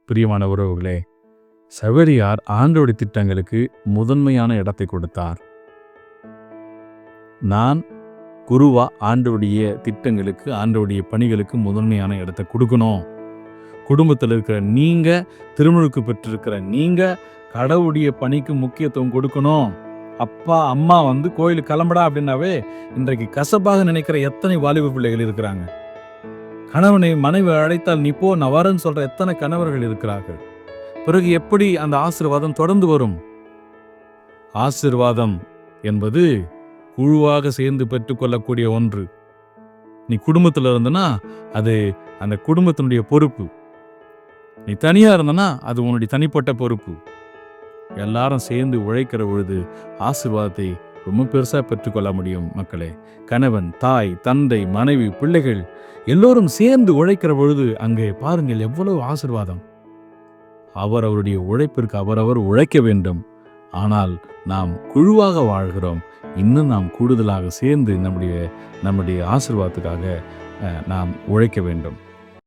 பிரியமான உறவுகளே, சவேரியார் ஆண்டவருடைய திட்டங்களுக்கு முதன்மையான இடத்தை கொடுத்தார். நான் குருவா ஆண்டவருடைய திட்டங்களுக்கு, ஆண்டவருடைய பணிகளுக்கு முதன்மையான இடத்தை கொடுக்கணும். குடும்பத்தில் இருக்கிற நீங்க, திருமணுக்கு பெற்றிருக்கிற நீங்க கடவுளுடைய பணிக்கு முக்கியத்துவம் கொடுக்கணும். அப்பா அம்மா கோயிலுக்கு கிளம்புடா அப்படின்னாவே இன்றைக்கு கசப்பாக நினைக்கிற எத்தனை வாலிப பிள்ளைகள் இருக்கிறாங்க. கணவனை மனைவி அழைத்தால் நீ போ நான் வரேன்னு சொல்ற எத்தனை கணவர்கள் இருக்கிறார்கள். பிறகு எப்படி அந்த ஆசீர்வாதம் தொடர்ந்து வரும்? ஆசீர்வாதம் என்பது குழுவாக சேர்ந்து பெற்றுக்கொள்ளக்கூடிய ஒன்று. நீ குடும்பத்தில் இருந்தனா அது அந்த குடும்பத்தினுடைய பொறுப்பு. நீ தனியா இருந்தனா அது உன்னுடைய தனிப்பட்ட பொறுப்பு. எல்லாரும் சேர்ந்து உழைக்கிற பொழுது ஆசீர்வாதத்தை ரொம்ப பெருசா பெற்றுக்கொள்ள முடியும். மக்களே, கணவன், தாய், தந்தை, மனைவி, பிள்ளைகள் எல்லோரும் சேர்ந்து உழைக்கிற பொழுது அங்கே பாருங்கள் எவ்வளவு ஆசீர்வாதம். அவருடைய உழைப்பிற்கு அவரவர் உழைக்க வேண்டும். ஆனால் நாம் குழுவாக வாழ்கிறோம். இன்னும் நாம் கூடுதலாக சேர்ந்து நம்முடைய ஆசீர்வாதத்துக்காக நாம் உழைக்க வேண்டும்.